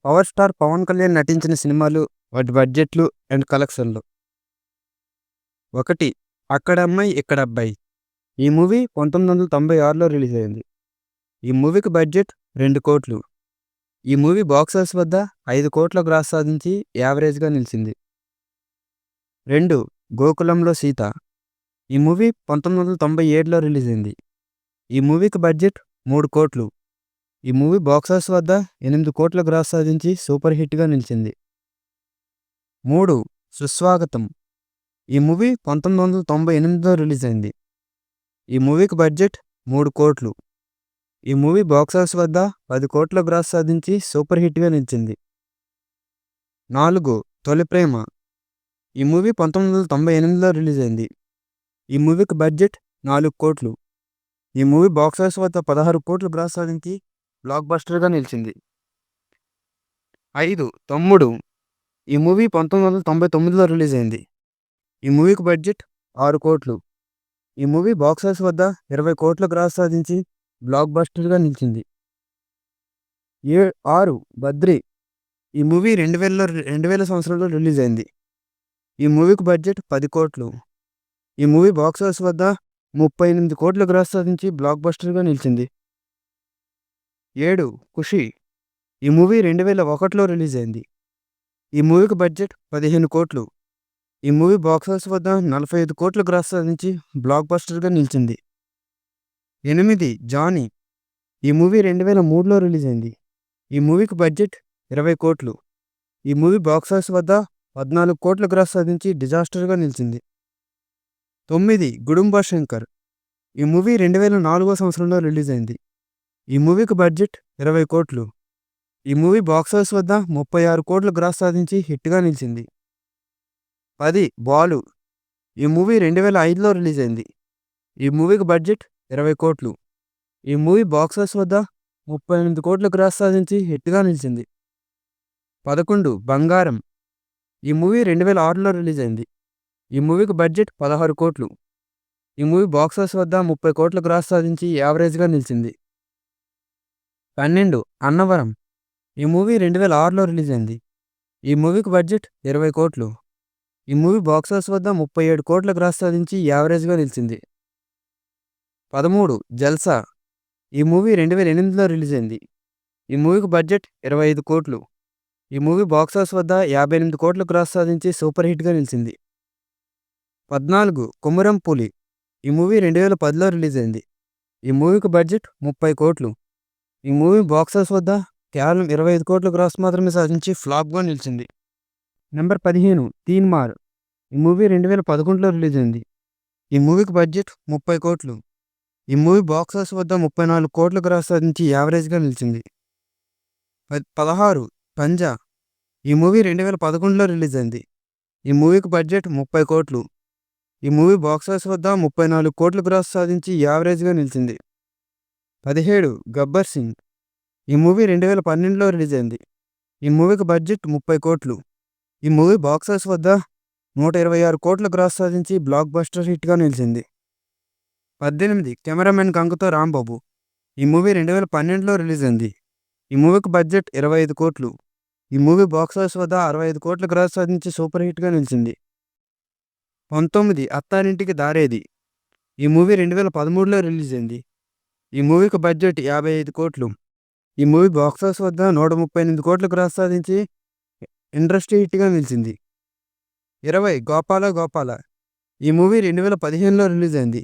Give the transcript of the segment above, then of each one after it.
Power star Pawan Kalyan నటించిన సినిమాలు, వాటి బడ్జెట్లు అండ్ కలెక్షన్లు. 1. 'అక్కడ అమ్మాయి ఇక్కడ అబ్బాయి'. ఈ మూవీ 1996లో రిలీజ్ అయింది. ఈ మూవీకి బడ్జెట్ 2,00,00,000. ఈ మూవీ బాక్సాఫీస్ వద్ద 5,00,00,000 గ్రాస్ సాధించి యావరేజ్గా నిలిచింది. 2. 'గోకులంలో సీత'. ఈ మూవీ 1997లో రిలీజ్ అయింది. ఈ మూవీకి బడ్జెట్ 3,00,00,000. ఈ మూవీ బాక్సాఫీస్ వద్ద 8,00,00,000 గ్రాస్ సాధించి సూపర్ హిట్గా నిలిచింది. 3. 'సుస్వాగతం'. ఈ మూవీ 1998లో రిలీజ్ అయింది. ఈ మూవీకి బడ్జెట్ 3,00,00,000. ఈ మూవీ బాక్సాఫీస్ వద్ద 10,00,00,000 గ్రాస్ సాధించి సూపర్ హిట్గా నిలిచింది. 4. 'తొలి ప్రేమ'. ఈ మూవీ 1998లో రిలీజ్ అయింది. ఈ మూవీకి బడ్జెట్ 4,00,00,000. ఈ మూవీ బాక్సాఫీస్ వద్ద 16,00,00,000 గ్రాస్ సాధించి బ్లాక్ బస్టర్గా నిలిచింది. 5. 'తమ్ముడు'. ఈ మూవీ 1999లో రిలీజ్ అయింది. ఈ మూవీకి బడ్జెట్ 6,00,00,000. ఈ మూవీ బాక్సాఫీస్ వద్ద 20,00,00,000 గ్రాస్ సాధించి బ్లాక్ బస్టర్గా నిలిచింది. 6. 'బద్రి'. ఈ మూవీ 2000 సంవత్సరంలో రిలీజ్ అయింది. ఈ మూవీకి బడ్జెట్ 10,00,00,000. ఈ మూవీ బాక్సాఫీస్ వద్ద 38,00,00,000 గ్రాస్ సాధించి బ్లాక్ బస్టర్గా నిలిచింది. 7. 'ఖుషి'. ఈ మూవీ 2001లో రిలీజ్ అయింది. ఈ మూవీకి బడ్జెట్ 15,00,00,000. ఈ మూవీ బాక్సాఫీస్ వద్ద 45,00,00,000 గ్రాస్ సాధించి బ్లాక్ బస్టర్గా నిలిచింది. 8. 'జానీ'. ఈ మూవీ 2003లో రిలీజ్ అయింది. ఈ మూవీకి బడ్జెట్ 20,00,00,000. ఈ మూవీ బాక్సాఫీస్ వద్ద 14,00,00,000 గ్రాస్ సాధించి డిజాస్టర్గా నిలిచింది. 9. 'గుడుంబా శంకర్'. ఈ మూవీ 2004 సంవత్సరంలో రిలీజ్ అయింది. ఈ మూవీకి బడ్జెట్ 20,00,00,000. ఈ మూవీ బాక్సాఫీస్ వద్ద 36,00,00,000 గ్రాస్ సాధించి హిట్గా నిలిచింది. 10. 'బాలు'. ఈ మూవీ 2005లో రిలీజ్ అయింది. ఈ మూవీకి బడ్జెట్ 20,00,00,000. ఈ మూవీ బాక్సాఫీస్ వద్ద 38,00,00,000 గ్రాస్ సాధించి హిట్గా నిలిచింది. 11. 'బంగారం'. ఈ మూవీ 2006లో రిలీజ్ అయింది. ఈ మూవీకి బడ్జెట్ 16,00,00,000. ఈ మూవీ బాక్సాఫీస్ వద్ద 30,00,00,000 గ్రాస్ సాధించి యావరేజ్గా నిలిచింది. 12. 'అన్నవరం'. ఈ మూవీ 2006లో రిలీజ్ అయింది. ఈ మూవీకి బడ్జెట్ 20,00,00,000. ఈ మూవీ బాక్సాఫీస్ వద్ద 37,00,00,000 గ్రాస్ సాధించి యావరేజ్గా నిలిచింది. 13. 'జల్సా'. ఈ మూవీ 2008లో రిలీజ్ అయింది. ఈ మూవీకి బడ్జెట్ 25,00,00,000. ఈ మూవీ బాక్సాఫీస్ వద్ద 58,00,00,000 గ్రాస్ సాధించి సూపర్ హిట్గా నిలిచింది. 14. 'కొమురం పులి'. ఈ మూవీ 2010లో రిలీజ్ అయింది. ఈ మూవీకి బడ్జెట్ 30,00,00,000. ఈ మూవీ బాక్సాఫీస్ వద్ద కేవలం 25,00,00,000 గ్రాస్ మాత్రమే సాధించి ఫ్లాప్గా నిలిచింది. 15. 'తీన్మార్'. ఈ మూవీ 2011లో రిలీజ్ అయింది. ఈ మూవీకి బడ్జెట్ 30,00,00,000. ఈ మూవీ బాక్సాఫీస్ వద్ద 34,00,00,000 గ్రాస్ సాధించి యావరేజ్గా నిలిచింది. 16. 'పంజా'. ఈ మూవీ 2011లో రిలీజ్ అయింది. ఈ మూవీకి బడ్జెట్ 30,00,00,000. ఈ మూవీ బాక్సాఫీస్ వద్ద 34,00,00,000 గ్రాస్ సాధించి యావరేజ్గా నిలిచింది. 17. 'గబ్బర్ సింగ్'. ఈ మూవీ 2012లో రిలీజ్ అయింది. ఈ మూవీకి బడ్జెట్ 30,00,00,000. ఈ మూవీ బాక్సాఫీస్ వద్ద 126,00,00,000 గ్రాస్ సాధించి బ్లాక్ బస్టర్ హిట్గా నిలిచింది. 18. 'కెమెరామెన్ గంగతో రాంబాబు'. ఈ మూవీ 2012లో రిలీజ్ అయింది. ఈ మూవీకి బడ్జెట్ 25,00,00,000. ఈ మూవీ బాక్సాఫీస్ వద్ద 65,00,00,000 గ్రాస్ సాధించి సూపర్ హిట్గా నిలిచింది. 19. 'అత్తారింటికి దారేది'. ఈ మూవీ 2013లో రిలీజ్ అయింది. ఈ మూవీకి బడ్జెట్ 55,00,00,000. ఈ మూవీ బాక్సాఫీస్ వద్ద 138,00,00,000 గ్రాస్ సాధించి ఇండస్ట్రీ హిట్గా నిలిచింది. 20. 'గోపాల గోపాల'. ఈ మూవీ 2015లో రిలీజ్ అయింది.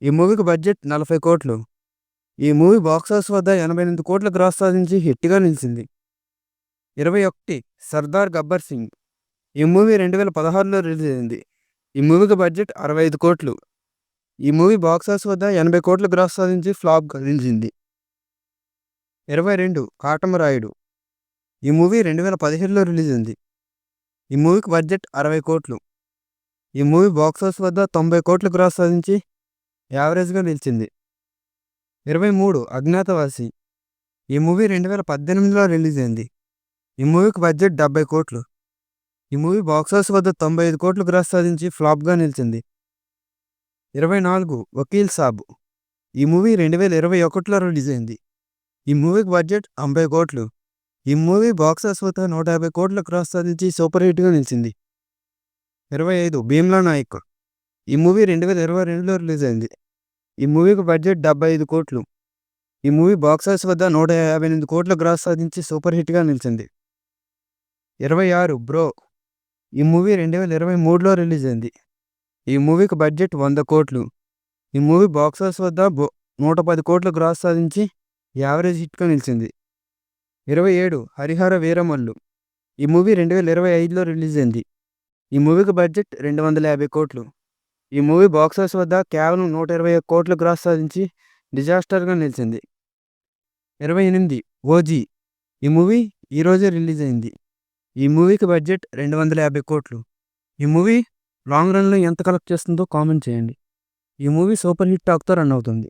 ఈ మూవీకి బడ్జెట్ 40,00,00,000. ఈ మూవీ బాక్సాఫీస్ వద్ద 88,00,00,000 గ్రాస్ సాధించి హిట్గా నిలిచింది. 21. 'సర్దార్ గబ్బర్ సింగ్'. ఈ మూవీ 2016లో రిలీజ్ అయింది. ఈ మూవీకి బడ్జెట్ 65,00,00,000. ఈ మూవీ బాక్సాఫీస్ వద్ద 80,00,00,000 గ్రాస్ సాధించి ఫ్లాప్గా నిలిచింది. 22. 'కాటమరాయుడు'. ఈ మూవీ 2017లో రిలీజ్ అయింది. ఈ మూవీకి బడ్జెట్ 60,00,00,000. ఈ మూవీ బాక్సాఫీస్ వద్ద 90,00,00,000 గ్రాస్ సాధించి యావరేజ్గా నిలిచింది. 23. 'అజ్ఞాతవాసి'. ఈ మూవీ 2018లో రిలీజ్ అయింది. ఈ మూవీకి బడ్జెట్ 70,00,00,000. ఈ మూవీ బాక్సాఫీస్ వద్ద 95,00,00,000 గ్రాస్ సాధించి ఫ్లాప్గా నిలిచింది. 24. 'వకీల్ సాబ్'. ఈ మూవీ 2021లో రిలీజ్ అయింది. ఈ మూవీకి బడ్జెట్ 50,00,00,000. ఈ మూవీ బాక్స్ ఆఫీస్ వద్ద 150 కోట్ల క్రాస్ సాధించి సూపర్ హిట్గా నిలిచింది. 25 భీమ్లా నాయక్. ఈ మూవీ 2022లో రిలీజ్ అయింది. ఈ మూవీకి బడ్జెట్ 75 కోట్లు. ఈ మూవీ బాక్స్ ఆఫీస్ వద్ద 158 కోట్ల గ్రాస్ సాధించి సూపర్ హిట్గా నిలిచింది. 26 బ్రో. ఈ మూవీ 2023లో రిలీజ్ అయింది. ఈ మూవీకి బడ్జెట్ 100 కోట్లు. ఈ మూవీ బాక్స్ ఆఫీస్ వద్ద 110 కోట్ల గ్రాస్ సాధించి యావరేజ్ హిట్గా నిలిచింది. 27 హరిహర వీరమల్లు. ఈ మూవీ 2025లో రిలీజ్ అయింది. ఈ మూవీకి బడ్జెట్ 250 కోట్లు. ఈ మూవీ బాక్స్ ఆఫీస్ వద్ద కేవలం 121 కోట్ల గ్రాస్ సాధించి డిజాస్టర్గా నిలిచింది. 28 ఓజీ. ఈ మూవీ ఈరోజే రిలీజ్ అయింది. ఈ మూవీకి బడ్జెట్ 250 కోట్లు. ఈ మూవీ లాంగ్ రన్లో ఎంత కలెక్ట్ చేస్తుందో కామెంట్ చేయండి. ఈ మూవీ సూపర్ హిట్ టాక్తో రన్ అవుతుంది.